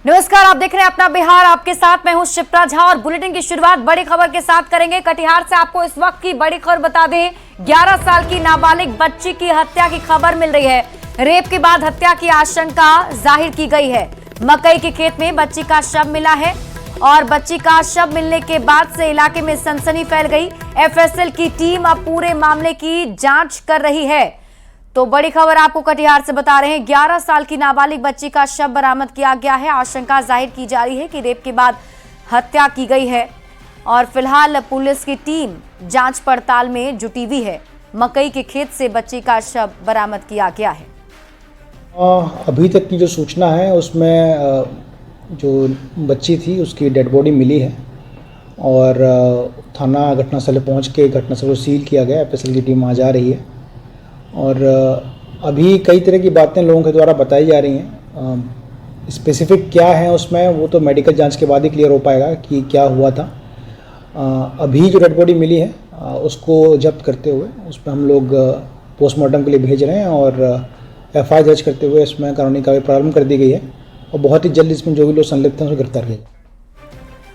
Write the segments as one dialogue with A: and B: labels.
A: नमस्कार, आप देख रहे हैं अपना बिहार। आपके साथ मैं हूं शिप्रा झा और बुलेटिन की शुरुआत बड़ी खबर के साथ करेंगे। कटिहार से आपको इस वक्त की बड़ी खबर बता दें। 11 साल की नाबालिग बच्ची की हत्या की खबर मिल रही है। रेप के बाद हत्या की आशंका जाहिर की गई है। मकई के खेत में बच्ची का शव मिला है और बच्ची का शव मिलने के बाद से इलाके में सनसनी फैल गई। एफएसएल की टीम अब पूरे मामले की जांच कर रही है। तो बड़ी खबर आपको कटिहार से बता रहे हैं। 11 साल की नाबालिग बच्ची का शव बरामद किया गया है। आशंका जाहिर की जा रही है कि रेप के बाद हत्या की गई है और फिलहाल पुलिस की टीम जांच पड़ताल में जुटी हुई है। मकई के खेत से बच्ची का शव बरामद किया गया है।
B: अभी तक की जो सूचना है उसमें जो बच्ची थी उसकी डेड बॉडी मिली है और थाना घटनास्थल पहुंच के घटनास्थल को सील किया गया। एफएसएल की टीम आ जा रही है और अभी कई तरह की बातें लोगों के द्वारा बताई जा रही हैं। स्पेसिफिक क्या है उसमें वो तो मेडिकल जांच के बाद ही क्लियर हो पाएगा कि क्या हुआ था। अभी जो डेड बॉडी मिली है उसको जब्त करते हुए उस पर हम लोग पोस्टमार्टम के लिए भेज रहे हैं और एफआईआर दर्ज करते हुए इसमें कानूनी कार्रवाई प्रारंभ कर दी गई है और बहुत ही जल्द इसमें जो भी लोग संलिप्त हैं उसे गिरफ्तार किया जाएगा।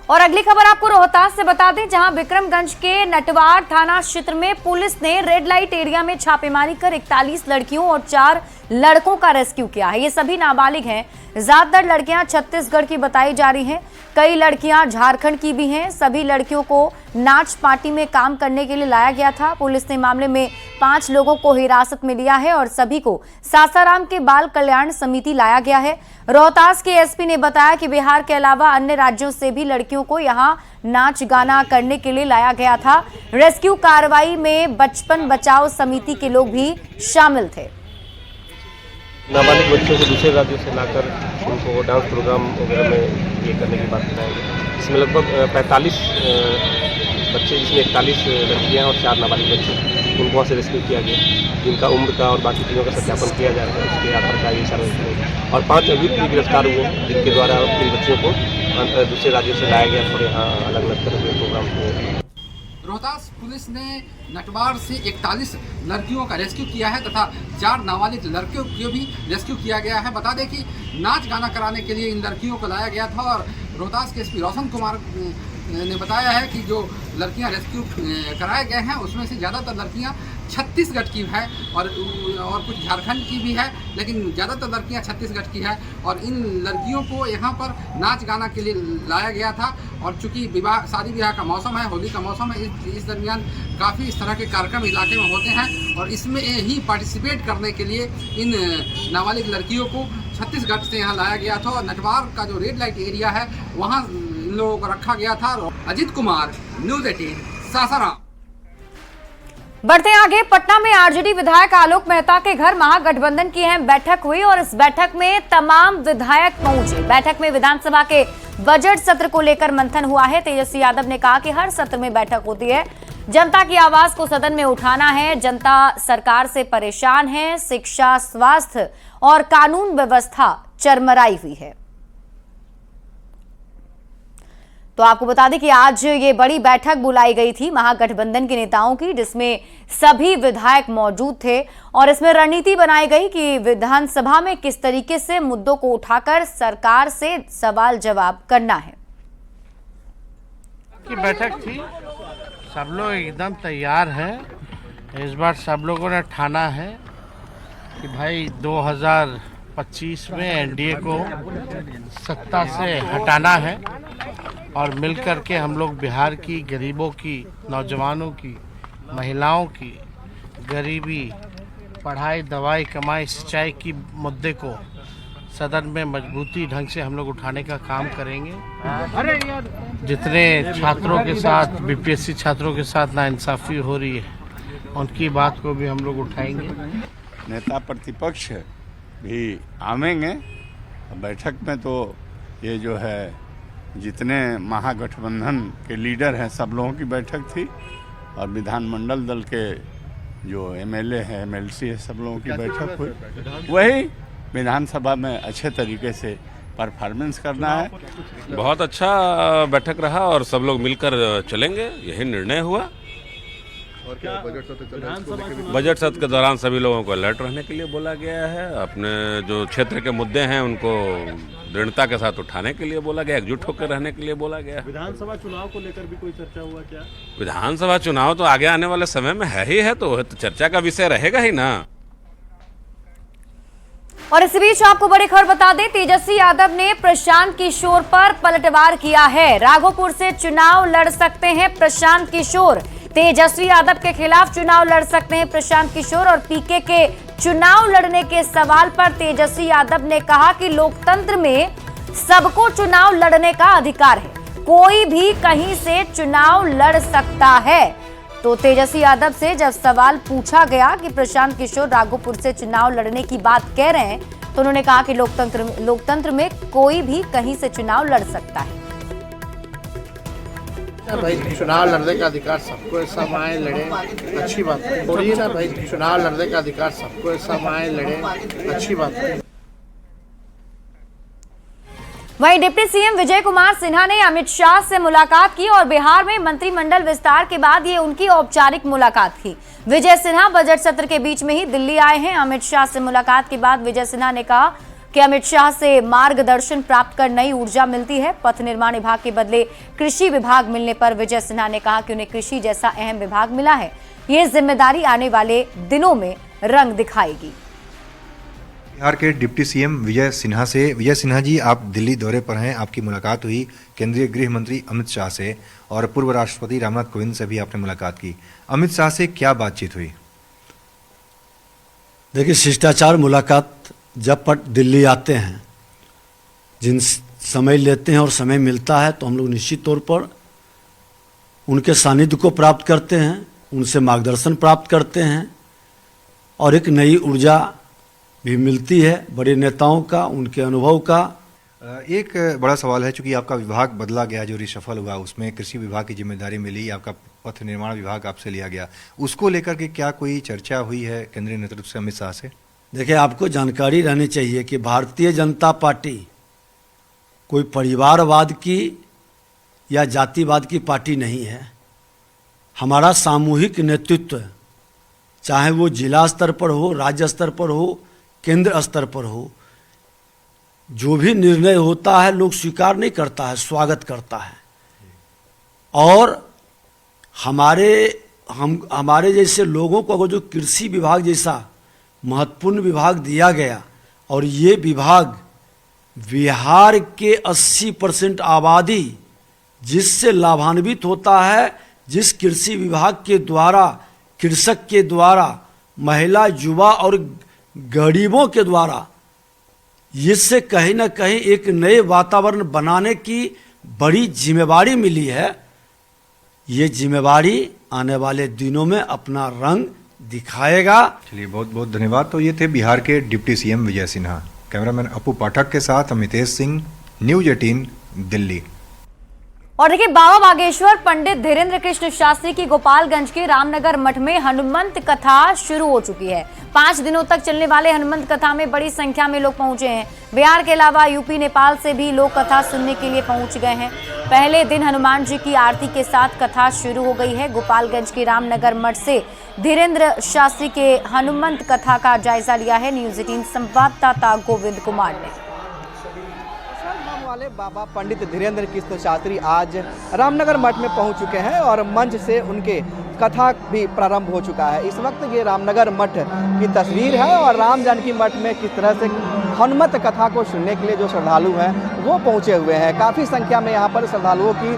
A: और अगली खबर आपको रोहतास से बता दें, जहां विक्रमगंज के नटवार थाना क्षेत्र में पुलिस ने रेड लाइट एरिया में छापेमारी कर 41 लड़कियों और 4 लड़कों का रेस्क्यू किया है। ये सभी नाबालिग हैं। ज्यादातर लड़कियां छत्तीसगढ़ की बताई जा रही हैं, कई लड़कियां झारखंड की भी हैं। सभी लड़कियों को नाच पार्टी में काम करने के लिए लाया गया था। पुलिस ने मामले में 5 लोगों को हिरासत में लिया है और सभी को सासाराम के बाल कल्याण समिति लाया गया है। रोहतास के एसपी ने बताया कि बिहार के अलावा अन्य राज्यों से भी लड़कियों को यहां नाच गाना करने के लिए लाया गया था। रेस्क्यू कार्रवाई में बचपन बचाओ समिति के लोग भी शामिल थे।
C: नाबालिग बच्चों को दूसरे राज्यों से लाकर उनको डांस प्रोग्राम वगैरह में ये करने की बात बताई गई। इसमें लगभग 45 बच्चे, जिसमें 41 लड़कियां और 4 नाबालिग बच्चे, उनको वहाँ से रेस्क्यू किया गया, जिनका उम्र का और बाकी चीज़ों का सत्यापन किया जा रहा है। उसके आधार का ये सारा और 5 अभियुक्त भी गिरफ्तार हुए, जिनके द्वारा इन बच्चियों को दूसरे राज्यों से लाया गया और यहाँ अलग अलग तरह के प्रोग्राम हुए।
D: रोहतास पुलिस ने नटवार से 41 लड़कियों का रेस्क्यू किया है तथा 4 नाबालिग लड़कियों को भी रेस्क्यू किया गया है। बता दें कि नाच गाना कराने के लिए इन लड़कियों को लाया गया था और रोहतास के एसपी रोशन कुमार ने बताया है कि जो लड़कियां रेस्क्यू कराए गए हैं उसमें से ज़्यादातर लड़कियां छत्तीसगढ़ की है और कुछ झारखंड की भी है, लेकिन ज़्यादातर लड़कियां छत्तीसगढ़ की है। और इन लड़कियों को यहाँ पर नाच गाना के लिए लाया गया था और चूँकि शादी ब्याह का मौसम है, होली का मौसम है, इस दरमियान काफ़ी इस तरह के कार्यक्रम इलाके में होते हैं और इसमें ही पार्टिसिपेट करने के लिए इन नाबालिग लड़कियों को छत्तीसगढ़ से यहाँ लाया गया था और नटवार का जो रेड लाइट एरिया है वहाँ इन लोगों को रखा गया था। अजीत कुमार, न्यूज़ 18, सासाराम।
A: बढ़ते आगे, पटना में आरजेडी विधायक आलोक मेहता के घर महागठबंधन की अहम बैठक हुई और इस बैठक में तमाम विधायक पहुंचे। बैठक में विधानसभा के बजट सत्र को लेकर मंथन हुआ है। तेजस्वी यादव ने कहा कि हर सत्र में बैठक होती है, जनता की आवाज को सदन में उठाना है। जनता सरकार से परेशान है। शिक्षा, स्वास्थ्य और कानून व्यवस्था चरमराई हुई है। तो आपको बता दें कि आज ये बड़ी बैठक बुलाई गई थी महागठबंधन के नेताओं की, जिसमें सभी विधायक मौजूद थे और इसमें रणनीति बनाई गई कि विधानसभा में किस तरीके से मुद्दों को उठाकर सरकार से सवाल जवाब करना है।
E: की बैठक थी, सब लोग एकदम तैयार हैं। इस बार सब लोगों ने ठाना है कि भाई 2025 में एनडीए को सत्ता से हटाना है और मिलकर के हम लोग बिहार की गरीबों की, नौजवानों की, महिलाओं की गरीबी, पढ़ाई, दवाई, कमाई, सिंचाई की मुद्दे को सदन में मजबूती ढंग से हम लोग उठाने का काम करेंगे। जितने छात्रों के साथ, बीपीएससी छात्रों के साथ नाइंसाफ़ी हो रही है, उनकी बात को भी हम लोग उठाएंगे।
F: नेता प्रतिपक्ष भी आवेंगे बैठक में, तो ये जो है जितने महागठबंधन के लीडर हैं सब लोगों की बैठक थी और विधानमंडल दल के जो एमएलए हैं, एमएलसी है, सब लोगों की बैठक हुई। वही विधानसभा में अच्छे तरीके से परफॉर्मेंस करना है।
G: बहुत अच्छा बैठक रहा और सब लोग मिलकर चलेंगे, यही निर्णय हुआ बजट सत्र के दौरान सभी लोगों को अलर्ट रहने के लिए बोला गया है। अपने जो क्षेत्र के मुद्दे हैं उनको दृढ़ता के साथ उठाने के लिए बोला गया, एकजुट होकर रहने के लिए बोला गया।
H: विधानसभा चुनाव को लेकर भी कोई चर्चा हुआ क्या?
G: विधानसभा चुनाव तो आगे आने वाले समय में है ही है, तो चर्चा का विषय रहेगा ही ना।
A: और इसी बीच आपको बड़ी खबर बता दें, तेजस्वी यादव ने प्रशांत किशोर पर पलटवार किया है। राघोपुर से चुनाव लड़ सकते हैं प्रशांत किशोर। तेजस्वी यादव के खिलाफ चुनाव लड़ सकते हैं प्रशांत किशोर। और पीके के चुनाव लड़ने के सवाल पर तेजस्वी यादव ने कहा कि लोकतंत्र में सबको चुनाव लड़ने का अधिकार है, कोई भी कहीं से चुनाव लड़ सकता है। तो तेजस्वी यादव से जब सवाल पूछा गया कि प्रशांत किशोर राघोपुर से चुनाव लड़ने की बात कह रहे हैं, तो उन्होंने कहा कि लोकतंत्र में कोई भी कहीं से चुनाव लड़ सकता है।
E: भाई चुनाव लड़ने का अधिकार सबको, सब आए लड़े, अच्छी बात है। बोलिए ना भाई, चुनाव लड़ने का अधिकार सबको, सब आए लड़े, अच्छी बात है।
A: वहीं डिप्टी सीएम विजय कुमार सिन्हा ने अमित शाह से मुलाकात की और बिहार में मंत्रिमंडल विस्तार के बाद ये उनकी औपचारिक मुलाकात थी। विजय सिन्हा बजट सत्र के बीच में ही दिल्ली आए हैं। अमित शाह से मुलाकात के बाद विजय सिन्हा ने कहा कि अमित शाह से मार्गदर्शन प्राप्त कर नई ऊर्जा मिलती है। पथ निर्माण विभाग के बदले कृषि विभाग मिलने पर विजय सिन्हा ने कहा कि उन्हें कृषि जैसा अहम विभाग मिला है। ये जिम्मेदारी आने वाले दिनों में रंग दिखाएगी।
I: बिहार के डिप्टी सीएम विजय सिन्हा से। विजय सिन्हा जी, आप दिल्ली दौरे पर हैं, आपकी मुलाकात हुई केंद्रीय गृह मंत्री अमित शाह से और पूर्व राष्ट्रपति रामनाथ कोविंद से भी आपने मुलाकात की। अमित शाह से क्या बातचीत हुई?
J: देखिए, शिष्टाचार मुलाकात जब पर दिल्ली आते हैं, जिन समय लेते हैं और समय मिलता है, तो हम लोग निश्चित तौर पर उनके सानिध्य को प्राप्त करते हैं, उनसे मार्गदर्शन प्राप्त करते हैं और एक नई ऊर्जा भी मिलती है बड़े नेताओं का, उनके अनुभव का।
I: एक बड़ा सवाल है, चूंकि आपका विभाग बदला गया, जो रिशफल हुआ उसमें कृषि विभाग की जिम्मेदारी मिली, आपका पथ निर्माण विभाग आपसे लिया गया, उसको लेकर के क्या कोई चर्चा हुई है केंद्रीय नेतृत्व से अमित शाह से?
J: देखिए, आपको जानकारी रहनी चाहिए कि भारतीय जनता पार्टी कोई परिवारवाद की या जातिवाद की पार्टी नहीं है। हमारा सामूहिक नेतृत्व, चाहे वो जिला स्तर पर हो, राज्य स्तर पर हो, केंद्र स्तर पर हो, जो भी निर्णय होता है लोग स्वीकार नहीं करता है, स्वागत करता है। और हमारे जैसे लोगों को अगर जो कृषि विभाग जैसा महत्वपूर्ण विभाग दिया गया, और ये विभाग बिहार के 80% आबादी जिससे लाभान्वित होता है, जिस कृषि विभाग के द्वारा, कृषक के द्वारा, महिला, युवा और गरीबों के द्वारा, इससे कहीं ना कहीं एक नए वातावरण बनाने की बड़ी जिम्मेवारी मिली है। ये जिम्मेवारी आने वाले दिनों में अपना रंग दिखाएगा।
I: चलिए, बहुत बहुत धन्यवाद। तो ये थे बिहार के deputy CM Vijay Sinha. Cameraman अपू पाठक के साथ अमितेश सिंह, न्यूज 18 दिल्ली।
A: और देखिए, बाबा बागेश्वर पंडित धीरेन्द्र कृष्ण शास्त्री की गोपालगंज के रामनगर मठ में हनुमंत कथा शुरू हो चुकी है। 5 दिनों तक चलने वाले हनुमंत कथा में बड़ी संख्या में लोग पहुंचे हैं। बिहार के अलावा यूपी, नेपाल से भी लोग कथा सुनने के लिए पहुंच गए हैं। पहले दिन हनुमान जी की आरती के साथ कथा शुरू हो गई है। गोपालगंज के रामनगर मठ से धीरेन्द्र शास्त्री के हनुमंत कथा का जायजा लिया है न्यूज 18 संवाददाता गोविंद कुमार ने।
K: वाले बाबा पंडित धीरेन्द्र कृष्ण शास्त्री आज रामनगर मठ में पहुंच चुके हैं और मंच से उनके कथा भी प्रारंभ हो चुका है। इस वक्त ये रामनगर मठ की तस्वीर है और राम जानकी मठ में किस तरह से हनुमत कथा को सुनने के लिए जो श्रद्धालु हैं वो पहुंचे हुए हैं। काफ़ी संख्या में यहाँ पर श्रद्धालुओं की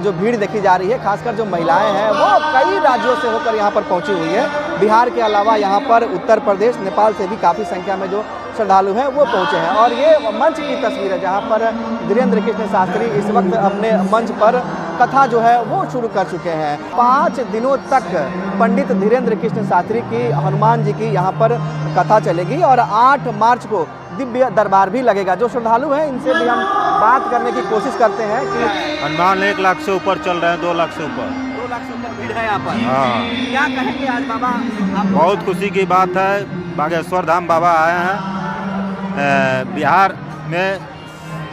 K: जो भीड़ देखी जा रही है, खासकर जो महिलाएं हैं वो कई राज्यों से होकर यहाँ पर पहुँची हुई है। बिहार के अलावा यहाँ पर उत्तर प्रदेश, नेपाल से भी काफ़ी संख्या में जो श्रद्धालु हैं वो पहुँचे हैं। और ये मंच की तस्वीर है जहाँ पर धीरेन्द्र कृष्ण शास्त्री इस वक्त अपने मंच पर कथा जो है वो शुरू कर चुके हैं। 5 दिनों तक पंडित धीरेन्द्र कृष्ण शास्त्री की हनुमान जी की यहाँ पर कथा चलेगी और 8 मार्च को दिव्य दरबार भी लगेगा। जो श्रद्धालु हैं इनसे भी हम बात करने की कोशिश करते हैं कि
L: हनुमान 1 लाख से ऊपर चल रहे हैं, 2 लाख से ऊपर।
K: 2 लाख से ऊपर भीड़ है यहाँ पर।
L: हाँ,
K: क्या कहेंगे आज बाबा?
L: बहुत खुशी की बात है। बागेश्वर धाम बाबा आए हैं। बिहार में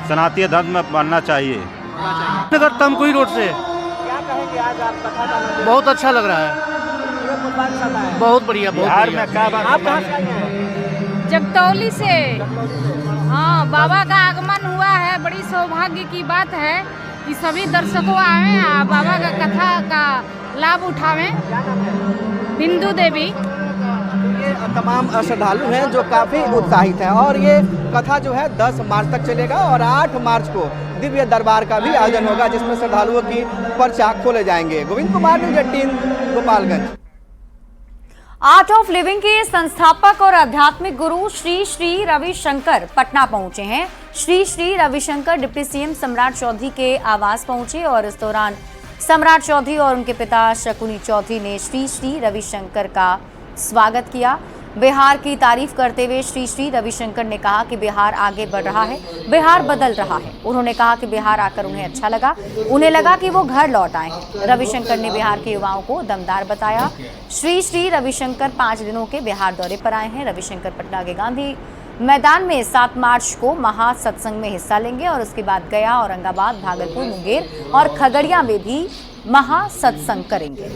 L: सनातन धर्म में बनना चाहिए।
E: नगर तमकुही रोड से।
K: क्या कहेंगे आज आप कथा का?
E: बहुत अच्छा लग रहा है।
K: परिवार के साथ आए हैं?
E: बहुत बढ़िया,
L: बिहार में क्या बात
K: आप कहाँ से आए हैं?
M: जगतौली से। हाँ, बाबा का आगमन हुआ है, बड़ी सौभाग्य की बात है कि सभी दर्शकों आए और बाबा का कथा का लाभ उठावें। बिंदु देवी।
K: ये तमाम श्रद्धालु हैं जो काफ़ी उत्साहित हैं और ये कथा जो है 10 मार्च तक चलेगा और 8 मार्च को दिव्य दरबार का भी आयोजन होगा जिसमें श्रद्धालुओं की पर्चा खोले जाएंगे। Govind Kumar, news 18, Gopalganj.
A: Art of living के संस्थापक और आध्यात्मिक गुरु श्री श्री रविशंकर पटना पहुंचे हैं। श्री श्री रविशंकर डिप्टी सीएम सम्राट चौधरी के आवास पहुंचे और इस दौरान सम्राट चौधरी और उनके पिता शकुनी चौधरी ने श्री श्री रविशंकर का स्वागत किया। बिहार की तारीफ करते हुए श्री श्री रविशंकर ने कहा कि बिहार आगे बढ़ रहा है, बिहार बदल रहा है। उन्होंने कहा कि बिहार आकर उन्हें अच्छा लगा, उन्हें लगा कि वो घर लौट आए हैं। रविशंकर ने बिहार के युवाओं को दमदार बताया। श्री श्री रविशंकर 5 दिनों के बिहार दौरे पर आए हैं। रविशंकर पटना के गांधी मैदान में 7 मार्च को महासत्संग में हिस्सा लेंगे और उसके बाद गया, औरंगाबाद, भागलपुर, मुंगेर और खगड़िया में भी महासत्संग करेंगे।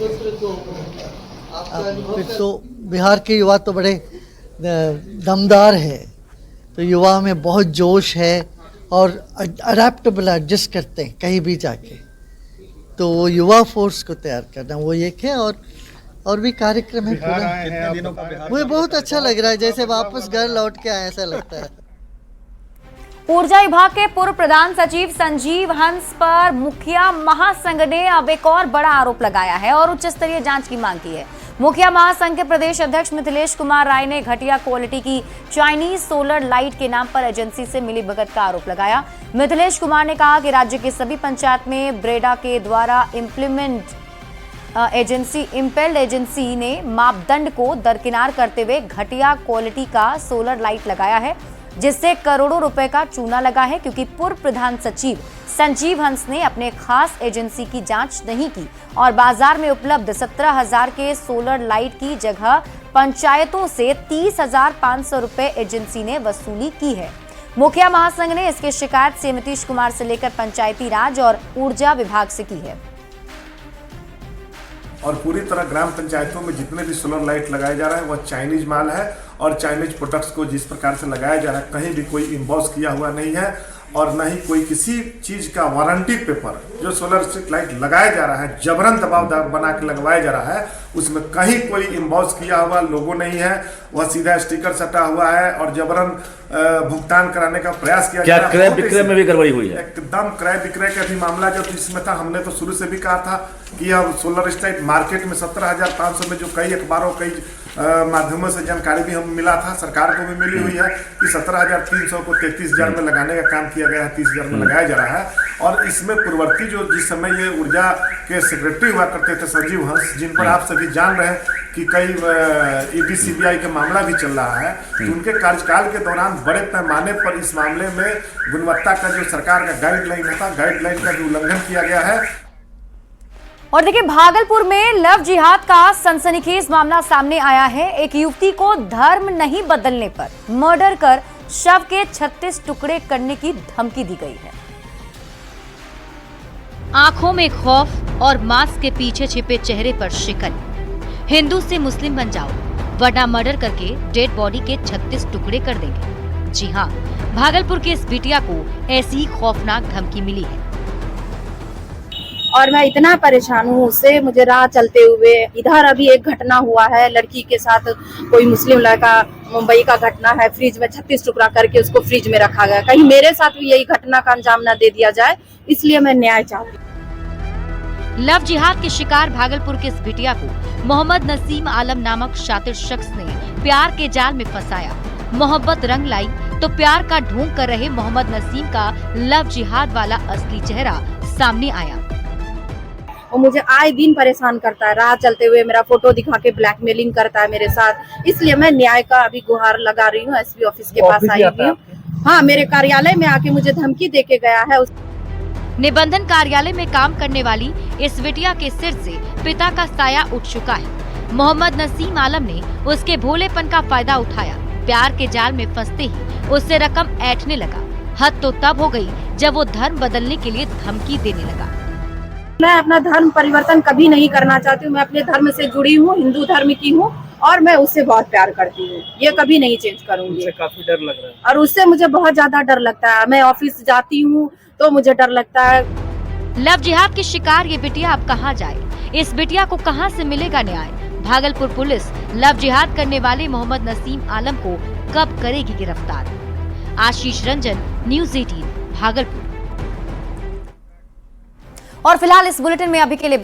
N: फिर तो बिहार के युवा तो बड़े दमदार है, तो युवा में बहुत जोश है और अडेप्टेबल, एडजस्ट करते हैं कहीं भी जाके। तो वो युवा फोर्स को तैयार करना वो एक है और भी कार्यक्रम है पूरा। मुझे बहुत अच्छा लग रहा है, जैसे वापस घर लौट के आए ऐसा लगता है।
A: ऊर्जा विभाग के पूर्व प्रधान सचिव संजीव हंस पर मुखिया महासंघ ने अब एक और बड़ा आरोप लगाया है और उच्च स्तरीय जांच की मांग की है। मुखिया महासंघ के प्रदेश अध्यक्ष मिथिलेश कुमार राय ने घटिया क्वालिटी की चाइनीज सोलर लाइट के नाम पर एजेंसी से मिलीभगत का आरोप लगाया। मिथिलेश कुमार ने कहा कि राज्य की सभी पंचायत में ब्रेडा के द्वारा इम्पेल्ड एजेंसी ने मापदंड को दरकिनार करते हुए घटिया क्वालिटी का सोलर लाइट लगाया है, जिससे करोड़ों रुपए का चूना लगा है, क्योंकि पूर्व प्रधान सचिव संजीव हंस ने अपने खास एजेंसी की जांच नहीं की और बाजार में उपलब्ध 17,000 के सोलर लाइट की जगह पंचायतों से 30,500 रुपए एजेंसी ने वसूली की है। मुखिया महासंघ ने इसकी शिकायत सीएम नीतीश कुमार से लेकर पंचायती राज और ऊर्जा विभाग से की है।
O: और पूरी तरह ग्राम पंचायतों में जितने भी सोलर लाइट लगाए जा रहे हैं वह चाइनीज माल है और चाइनीज प्रोडक्ट्स को जिस प्रकार से लगाया जा रहा है कहीं भी कोई इम्बॉस किया हुआ नहीं है और न ही कोई किसी चीज का वारंटी पेपर जो सोलर स्ट्रीट लाइट लगाया जा रहा है जबरन दबाव बना के लगवाया जा रहा है उसमें कहीं कोई इम्बॉस किया हुआ लोगो नहीं है, वह सीधा स्टिकर सटा हुआ है और जबरन भुगतान कराने का प्रयास किया जा रहा है।
P: क्रय विक्रय में भी गड़बड़ी हुई है?
O: एकदम क्रय विक्रय का भी मामला जब इसमें था, हमने तो शुरू से भी कहा था कि यह सोलर स्ट्रीट मार्केट में 17,500 में जो कई अखबारों कई माध्यमों से जानकारी भी हम मिला था, सरकार को भी मिली हुई है कि 17,300 को 33,000 में लगाने का काम किया गया है, 30,000 में लगाया जा रहा है। और इसमें पूर्ववर्ती जो जिस समय ये ऊर्जा के सेक्रेटरी हुआ करते थे संजीव हंस, जिन पर आप सभी जान रहे हैं कि कई ईडी सीबीआई का मामला भी चल रहा है, तो उनके कार्यकाल के दौरान बड़े पैमाने पर इस मामले में गुणवत्ता का जो सरकार का गाइडलाइन था, गाइडलाइन का भी उल्लंघन किया गया है।
A: और देखिए, भागलपुर में लव जिहाद का सनसनीखेज मामला सामने आया है। एक युवती को धर्म नहीं बदलने पर मर्डर कर शव के 36 टुकड़े करने की धमकी दी गई है।
Q: आंखों में खौफ और मास्क के पीछे छिपे चेहरे पर शिकन। हिंदू से मुस्लिम बन जाओ वरना मर्डर करके डेड बॉडी के 36 टुकड़े कर देंगे। जी हाँ, भागलपुर के इस बिटिया को ऐसी ही खौफनाक धमकी मिली है।
M: और मैं इतना परेशान हूँ उससे। मुझे राह चलते हुए इधर अभी एक घटना हुआ है, लड़की के साथ कोई मुस्लिम लड़का, मुंबई का घटना है, फ्रिज में 36 टुकड़ा करके उसको फ्रिज में रखा गया। कहीं मेरे साथ भी यही घटना का अंजाम न दे दिया जाए, इसलिए मैं न्याय चाहती हूँ।
Q: लव जिहाद के शिकार भागलपुर के इस बिटिया को मोहम्मद नसीम आलम नामक शातिर शख्स ने प्यार के जाल में फंसाया। मोहब्बत रंग लाई तो प्यार का ढोंग कर रहे मोहम्मद नसीम का लव जिहाद वाला असली चेहरा सामने आया।
M: वो मुझे आए दिन परेशान करता है, राह चलते हुए मेरा फोटो दिखा के ब्लैकमेलिंग करता है मेरे साथ। इसलिए मैं न्याय का अभी गुहार लगा रही हूँ, एसपी ऑफिस के पास आई हुई हूँ। हाँ, मेरे कार्यालय में आके मुझे धमकी दे के गया है।
Q: निबंधन कार्यालय में काम करने वाली इस बिटिया के सिर से पिता का साया उठ चुका है। मोहम्मद नसीम आलम ने उसके भोलेपन का फायदा उठाया। प्यार के जाल में फंसते ही उससे रकम ऐंठने लगा। हद तो तब हो गई जब वो धर्म बदलने के लिए धमकी देने लगा।
M: मैं अपना धर्म परिवर्तन कभी नहीं करना चाहती हूँ। मैं अपने धर्म से जुड़ी हूँ, हिंदू धर्म की हूँ और मैं उससे बहुत प्यार करती हूँ। ये कभी नहीं चेंज करूंगी।
H: उससे काफी डर लग रहा है
M: और उससे मुझे बहुत ज्यादा डर लगता है। मैं ऑफिस जाती हूँ तो मुझे डर लगता है।
Q: लव जिहाद की शिकार ये बिटिया अब कहाँ जाए? इस बिटिया को कहाँ से मिलेगा न्याय? भागलपुर पुलिस लव जिहाद करने वाले मोहम्मद नसीम आलम को कब करेगी गिरफ्तार? आशीष रंजन, न्यूज़ 18, भागलपुर।
A: और फिलहाल इस बुलेटिन में अभी के लिए